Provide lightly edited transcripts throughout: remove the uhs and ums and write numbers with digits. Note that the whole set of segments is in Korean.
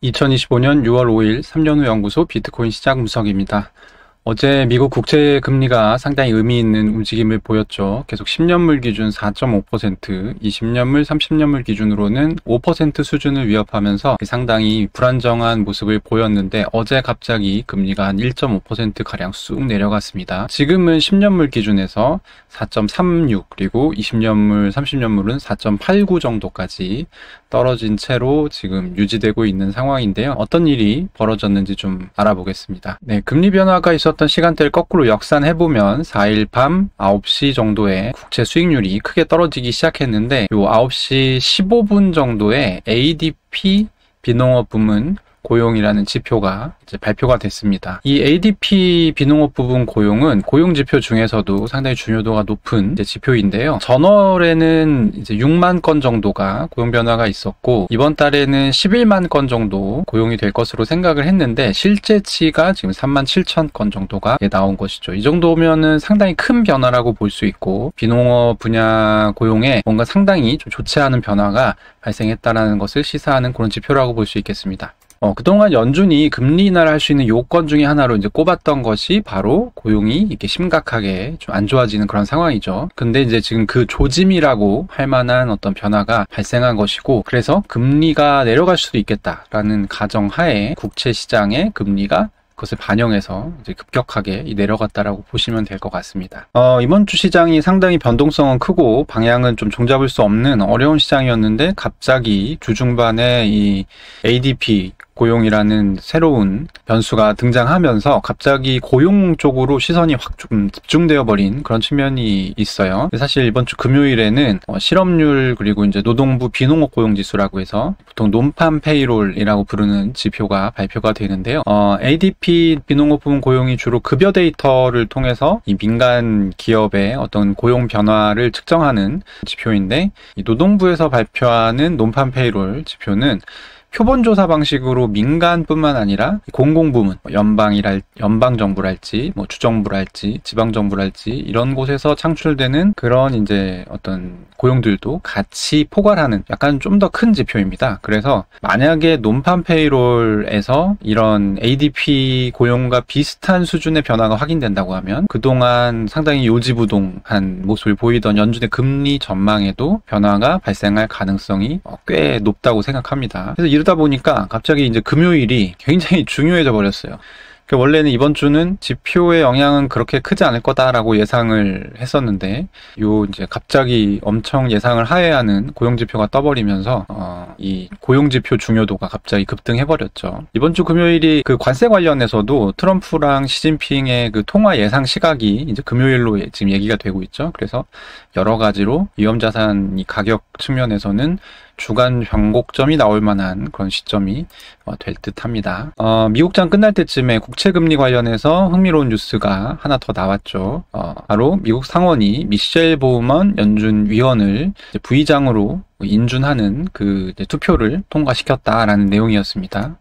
2025년 6월 5일 3년 후 연구소 비트코인 시장 분석입니다. 어제 미국 국채 금리가 상당히 의미 있는 움직임을 보였죠. 계속 10년물 기준 4.5%, 20년물, 30년물 기준으로는 5% 수준을 위협하면서 상당히 불안정한 모습을 보였는데 어제 갑자기 금리가 한 1.5%가량 쑥 내려갔습니다. 지금은 10년물 기준에서 4.36 그리고 20년물, 30년물은 4.89 정도까지 떨어진 채로 지금 유지되고 있는 상황인데요. 어떤 일이 벌어졌는지 좀 알아보겠습니다. 네, 금리 변화가 있었던 시간대를 거꾸로 역산해보면 4일 밤 9시 정도에 국채 수익률이 크게 떨어지기 시작했는데 요 9시 15분 정도에 ADP 비농업 부문 고용이라는 지표가 이제 발표가 됐습니다. 이 ADP 비농업 부분 고용은 고용 지표 중에서도 상당히 중요도가 높은 이제 지표인데요. 전월에는 이제 6만 건 정도가 고용 변화가 있었고 이번 달에는 11만 건 정도 고용이 될 것으로 생각을 했는데 실제치가 지금 3만 7천 건 정도가 나온 것이죠. 이 정도면은 상당히 큰 변화라고 볼 수 있고 비농업 분야 고용에 뭔가 상당히 좀 좋지 않은 변화가 발생했다라는 것을 시사하는 그런 지표라고 볼 수 있겠습니다. 그동안 연준이 금리 인하를 할 수 있는 요건 중에 하나로 이제 꼽았던 것이 바로 고용이 이렇게 심각하게 좀 안 좋아지는 그런 상황이죠. 근데 이제 지금 그 조짐이라고 할 만한 어떤 변화가 발생한 것이고 그래서 금리가 내려갈 수도 있겠다라는 가정하에 국채 시장의 금리가 그것을 반영해서 이제 급격하게 내려갔다라고 보시면 될 것 같습니다. 이번 주 시장이 상당히 변동성은 크고 방향은 좀 종잡을 수 없는 어려운 시장이었는데 갑자기 주중반에 이 ADP 고용이라는 새로운 변수가 등장하면서 갑자기 고용 쪽으로 시선이 확 좀 집중되어 버린 그런 측면이 있어요. 사실 이번 주 금요일에는 실업률 그리고 이제 노동부 비농업 고용 지수라고 해서 보통 논팜 페이롤이라고 부르는 지표가 발표가 되는데요. ADP 비농업 부문 고용이 주로 급여 데이터를 통해서 이 민간 기업의 어떤 고용 변화를 측정하는 지표인데 이 노동부에서 발표하는 논팜 페이롤 지표는 표본조사 방식으로 민간뿐만 아니라 공공부문, 연방정부랄지, 주정부랄지, 지방정부랄지 이런 곳에서 창출되는 그런 이제 어떤 고용들도 같이 포괄하는 약간 좀 더 큰 지표입니다. 그래서 만약에 논팜 페이롤에서 이런 ADP 고용과 비슷한 수준의 변화가 확인된다고 하면 그동안 상당히 요지부동한 모습을 보이던 연준의 금리 전망에도 변화가 발생할 가능성이 꽤 높다고 생각합니다. 그래서 이러다 보니까 갑자기 이제 금요일이 굉장히 중요해져 버렸어요. 원래는 이번 주는 지표의 영향은 그렇게 크지 않을 거다라고 예상을 했었는데 이제 갑자기 엄청 예상을 하회하는 고용지표가 떠버리면서 이 고용지표 중요도가 갑자기 급등해버렸죠. 이번 주 금요일이 그 관세 관련해서도 트럼프랑 시진핑의 그 통화 예상 시각이 이제 금요일로 지금 얘기가 되고 있죠. 그래서 여러 가지로 위험자산 이 가격 측면에서는 주간 변곡점이 나올 만한 그런 시점이 될 듯합니다. 미국장 끝날 때쯤에 국채금리 관련해서 흥미로운 뉴스가 하나 더 나왔죠. 바로 미국 상원이 미셸 보우먼 연준 위원을 부의장으로 인준하는 그 투표를 통과시켰다라는 내용이었습니다.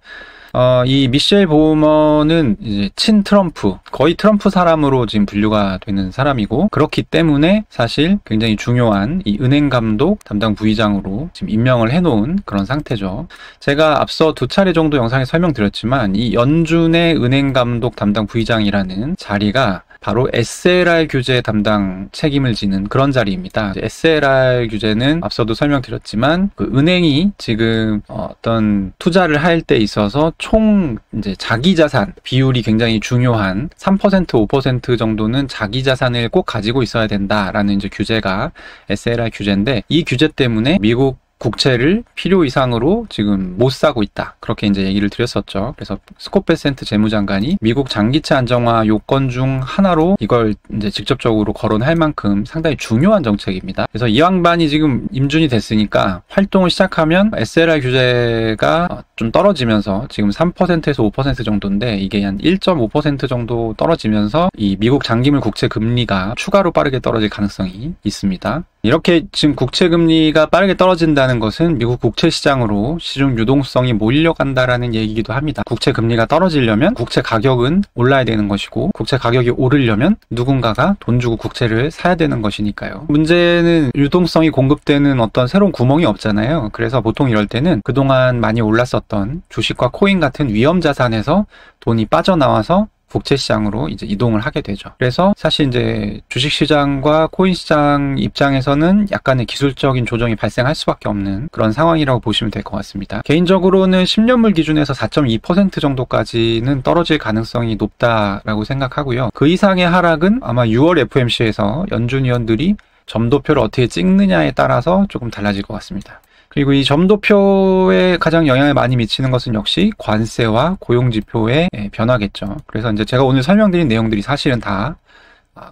이 미셸 보우먼은 이제 친 트럼프, 거의 트럼프 사람으로 지금 분류가 되는 사람이고 그렇기 때문에 사실 굉장히 중요한 이 은행 감독 담당 부의장으로 지금 임명을 해놓은 그런 상태죠. 제가 앞서 2차례 정도 영상에 설명드렸지만 이 연준의 은행 감독 담당 부의장이라는 자리가 바로 SLR 규제 담당 책임을 지는 그런 자리입니다. SLR 규제는 앞서도 설명드렸지만 그 은행이 지금 어떤 투자를 할 때 있어서 총 이제 자기 자산 비율이 굉장히 중요한 3%, 5% 정도는 자기 자산을 꼭 가지고 있어야 된다라는 이제 규제가 SLR 규제인데 이 규제 때문에 미국 국채를 필요 이상으로 지금 못 사고 있다. 그렇게 이제 얘기를 드렸었죠. 그래서 스콧 베센트 재무장관이 미국 장기채 안정화 요건 중 하나로 이걸 이제 직접적으로 거론할 만큼 상당히 중요한 정책입니다. 그래서 이 양반이 지금 임준이 됐으니까 활동을 시작하면 SLR 규제가 좀 떨어지면서 지금 3%에서 5% 정도인데 이게 한 1.5% 정도 떨어지면서 이 미국 장기물 국채 금리가 추가로 빠르게 떨어질 가능성이 있습니다. 이렇게 지금 국채 금리가 빠르게 떨어진다는 것은 미국 국채 시장으로 시중 유동성이 몰려간다라는 얘기이기도 합니다. 국채 금리가 떨어지려면 국채 가격은 올라야 되는 것이고 국채 가격이 오르려면 누군가가 돈 주고 국채를 사야 되는 것이니까요. 문제는 유동성이 공급되는 어떤 새로운 구멍이 없잖아요. 그래서 보통 이럴 때는 그동안 많이 올랐었던 있었던 주식과 코인 같은 위험 자산에서 돈이 빠져나와서 국채 시장으로 이제 이동을 하게 되죠. 그래서 사실 이제 주식 시장과 코인 시장 입장에서는 약간의 기술적인 조정이 발생할 수밖에 없는 그런 상황이라고 보시면 될 것 같습니다. 개인적으로는 10년물 기준에서 4.2% 정도까지는 떨어질 가능성이 높다라고 생각하고요. 그 이상의 하락은 아마 6월 FOMC에서 연준 위원들이 점도표를 어떻게 찍느냐에 따라서 조금 달라질 것 같습니다. 그리고 이 점도표에 가장 영향을 많이 미치는 것은 역시 관세와 고용지표의 변화겠죠. 그래서 이제 제가 오늘 설명드린 내용들이 사실은 다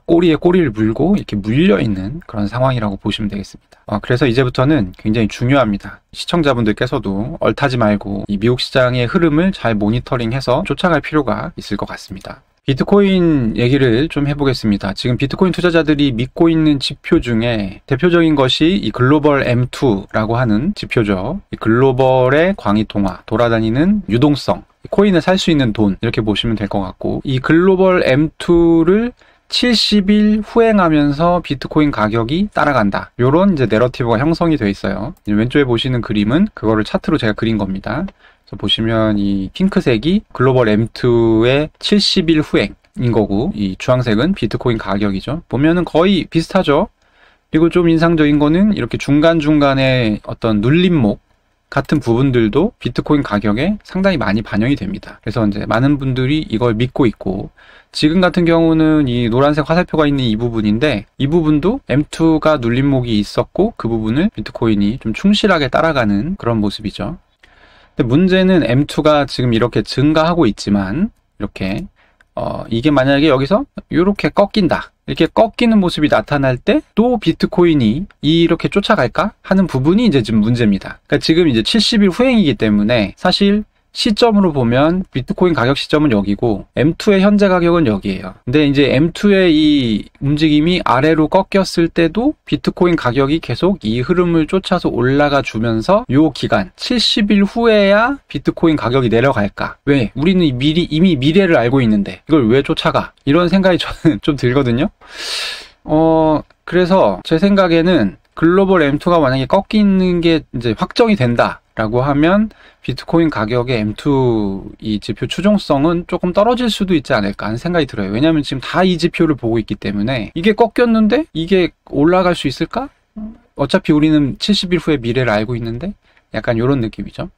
꼬리에 꼬리를 물고 이렇게 물려있는 그런 상황이라고 보시면 되겠습니다. 그래서 이제부터는 굉장히 중요합니다. 시청자분들께서도 얼타지 말고 이 미국 시장의 흐름을 잘 모니터링해서 쫓아갈 필요가 있을 것 같습니다. 비트코인 얘기를 좀 해보겠습니다. 지금 비트코인 투자자들이 믿고 있는 지표 중에 대표적인 것이 이 글로벌 M2라고 하는 지표죠. 이 글로벌의 광의통화, 돌아다니는 유동성, 코인을 살 수 있는 돈, 이렇게 보시면 될 것 같고, 이 글로벌 M2를 70일 후행하면서 비트코인 가격이 따라간다. 요런 이제 내러티브가 형성이 되어 있어요. 왼쪽에 보시는 그림은 그거를 차트로 제가 그린 겁니다. 그래서 보시면 이 핑크색이 글로벌 M2의 70일 후행인 거고, 이 주황색은 비트코인 가격이죠. 보면은 거의 비슷하죠. 그리고 좀 인상적인 거는 이렇게 중간중간에 어떤 눌림목 같은 부분들도 비트코인 가격에 상당히 많이 반영이 됩니다. 그래서 이제 많은 분들이 이걸 믿고 있고, 지금 같은 경우는 이 노란색 화살표가 있는 이 부분인데, 이 부분도 M2가 눌림목이 있었고 그 부분을 비트코인이 좀 충실하게 따라가는 그런 모습이죠. 근데 문제는 M2가 지금 이렇게 증가하고 있지만, 이렇게 이게 만약에 여기서 이렇게 꺾인다, 이렇게 꺾이는 모습이 나타날 때 또 비트코인이 이렇게 쫓아갈까 하는 부분이 이제 지금 문제입니다. 그러니까 지금 이제 70일 후행이기 때문에 사실 시점으로 보면 비트코인 가격 시점은 여기고 M2의 현재 가격은 여기예요. 근데 이제 M2의 이 움직임이 아래로 꺾였을 때도 비트코인 가격이 계속 이 흐름을 쫓아서 올라가 주면서 요 기간 70일 후에야 비트코인 가격이 내려갈까? 왜? 우리는 이미 미래를 알고 있는데 이걸 왜 쫓아가? 이런 생각이 저는 좀 들거든요. 그래서 제 생각에는 글로벌 M2가 만약에 꺾이는 게 이제 확정이 된다 라고 하면 비트코인 가격의 M2 이 지표 추종성은 조금 떨어질 수도 있지 않을까 하는 생각이 들어요. 왜냐하면 지금 다 이 지표를 보고 있기 때문에 이게 꺾였는데 이게 올라갈 수 있을까? 어차피 우리는 70일 후에 미래를 알고 있는데 약간 이런 느낌이죠.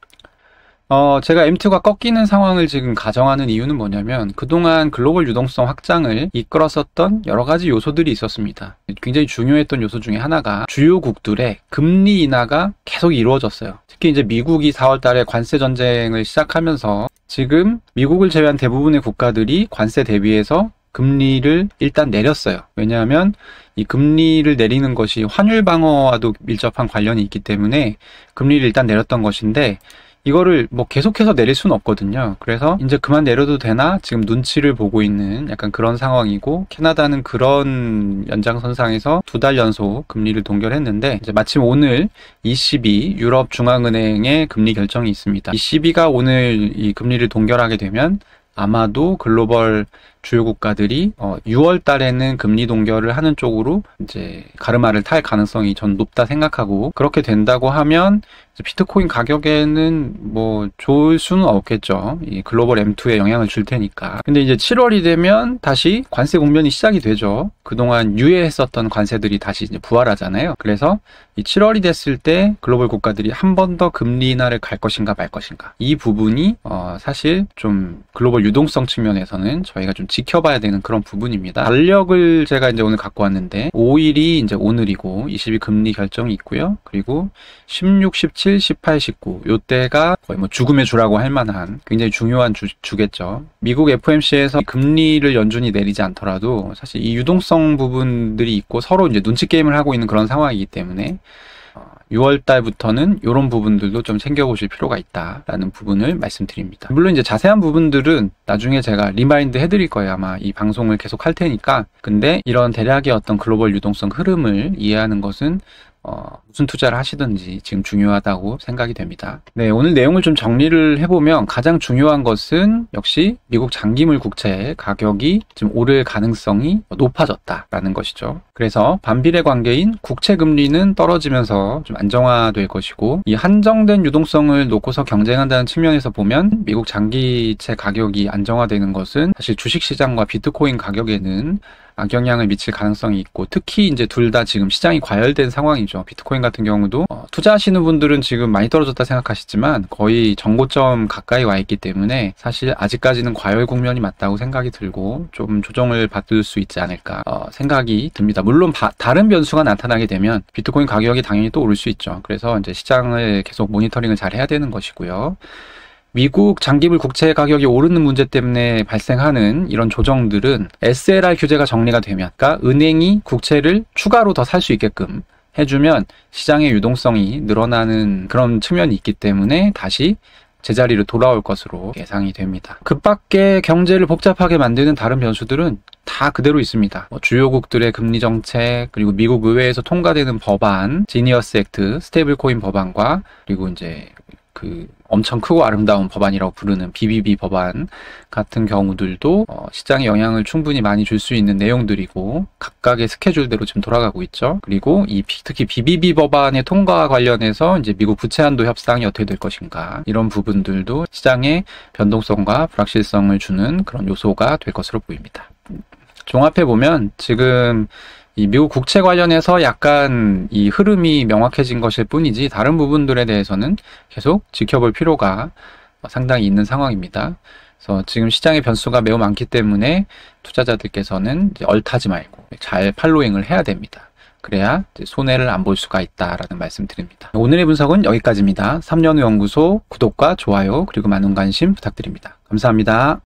제가 M2가 꺾이는 상황을 지금 가정하는 이유는 뭐냐면, 그동안 글로벌 유동성 확장을 이끌었었던 여러 가지 요소들이 있었습니다. 굉장히 중요했던 요소 중에 하나가 주요국들의 금리 인하가 계속 이루어졌어요. 특히 이제 미국이 4월 달에 관세 전쟁을 시작하면서 지금 미국을 제외한 대부분의 국가들이 관세 대비해서 금리를 일단 내렸어요. 왜냐하면 이 금리를 내리는 것이 환율 방어와도 밀접한 관련이 있기 때문에 금리를 일단 내렸던 것인데, 이거를 뭐 계속해서 내릴 수는 없거든요. 그래서 이제 그만 내려도 되나 지금 눈치를 보고 있는 약간 그런 상황이고, 캐나다는 그런 연장선상에서 2달 연속 금리를 동결했는데, 이제 마침 오늘 ECB 유럽 중앙은행의 금리 결정이 있습니다. ECB가 오늘 이 금리를 동결하게 되면 아마도 글로벌 주요 국가들이 6월 달에는 금리 동결을 하는 쪽으로 이제 가르마를 탈 가능성이 전 높다 생각하고, 그렇게 된다고 하면 비트코인 가격에는 뭐 좋을 수는 없겠죠. 이 글로벌 M2에 영향을 줄 테니까. 근데 이제 7월이 되면 다시 관세 국면이 시작이 되죠. 그동안 유예했었던 관세들이 다시 이제 부활하잖아요. 그래서 이 7월이 됐을 때 글로벌 국가들이 한 번 더 금리 인하를 갈 것인가 말 것인가, 이 부분이 사실 좀 글로벌 유동성 측면에서는 저희가 좀 지켜봐야 되는 그런 부분입니다. 달력을 제가 이제 오늘 갖고 왔는데, 5일이 이제 오늘이고 22 금리 결정이 있고요. 그리고 16, 17, 18, 19 요때가 거의 뭐 죽음의 주라고 할 만한 굉장히 중요한 주겠죠. 미국 FOMC에서 금리를 연준이 내리지 않더라도 사실 이 유동성 부분들이 있고 서로 이제 눈치 게임을 하고 있는 그런 상황이기 때문에 6월 달부터는 이런 부분들도 좀 챙겨보실 필요가 있다라는 부분을 말씀드립니다. 물론 이제 자세한 부분들은 나중에 제가 리마인드 해드릴 거예요. 아마 이 방송을 계속 할 테니까. 근데 이런 대략의 어떤 글로벌 유동성 흐름을 이해하는 것은 무슨 투자를 하시든지 지금 중요하다고 생각이 됩니다. 네, 오늘 내용을 좀 정리를 해보면 가장 중요한 것은 역시 미국 장기물 국채 가격이 지금 오를 가능성이 높아졌다라는 것이죠. 그래서 반비례 관계인 국채 금리는 떨어지면서 좀 안정화될 것이고, 이 한정된 유동성을 놓고서 경쟁한다는 측면에서 보면 미국 장기채 가격이 안정화되는 것은 사실 주식시장과 비트코인 가격에는 악영향을 미칠 가능성이 있고, 특히 이제 둘 다 지금 시장이 과열된 상황이죠. 비트코인 같은 경우도 투자하시는 분들은 지금 많이 떨어졌다 생각하시지만 거의 정고점 가까이 와 있기 때문에 사실 아직까지는 과열 국면이 맞다고 생각이 들고 좀 조정을 받을 수 있지 않을까 생각이 듭니다. 물론 다른 변수가 나타나게 되면 비트코인 가격이 당연히 또 오를 수 있죠. 그래서 이제 시장을 계속 모니터링을 잘 해야 되는 것이고요. 미국 장기물 국채 가격이 오르는 문제 때문에 발생하는 이런 조정들은 SLR 규제가 정리가 되면, 그러니까 은행이 국채를 추가로 더 살 수 있게끔 해주면 시장의 유동성이 늘어나는 그런 측면이 있기 때문에 다시 제자리로 돌아올 것으로 예상이 됩니다. 그 밖에 경제를 복잡하게 만드는 다른 변수들은 다 그대로 있습니다. 주요국들의 금리 정책, 그리고 미국 의회에서 통과되는 법안, 지니어스 액트, 스테이블 코인 법안과, 그리고 이제 그 엄청 크고 아름다운 법안이라고 부르는 BBB 법안 같은 경우들도 시장에 영향을 충분히 많이 줄 수 있는 내용들이고, 각각의 스케줄대로 지금 돌아가고 있죠. 그리고 특히 BBB 법안의 통과와 관련해서 이제 미국 부채 한도 협상이 어떻게 될 것인가, 이런 부분들도 시장의 변동성과 불확실성을 주는 그런 요소가 될 것으로 보입니다. 종합해 보면 지금 이 미국 국채 관련해서 약간 이 흐름이 명확해진 것일 뿐이지 다른 부분들에 대해서는 계속 지켜볼 필요가 상당히 있는 상황입니다. 그래서 지금 시장의 변수가 매우 많기 때문에 투자자들께서는 이제 얼타지 말고 잘 팔로잉을 해야 됩니다. 그래야 이제 손해를 안 볼 수가 있다라는 말씀 드립니다. 오늘의 분석은 여기까지입니다. 3년후 연구소 구독과 좋아요 그리고 많은 관심 부탁드립니다. 감사합니다.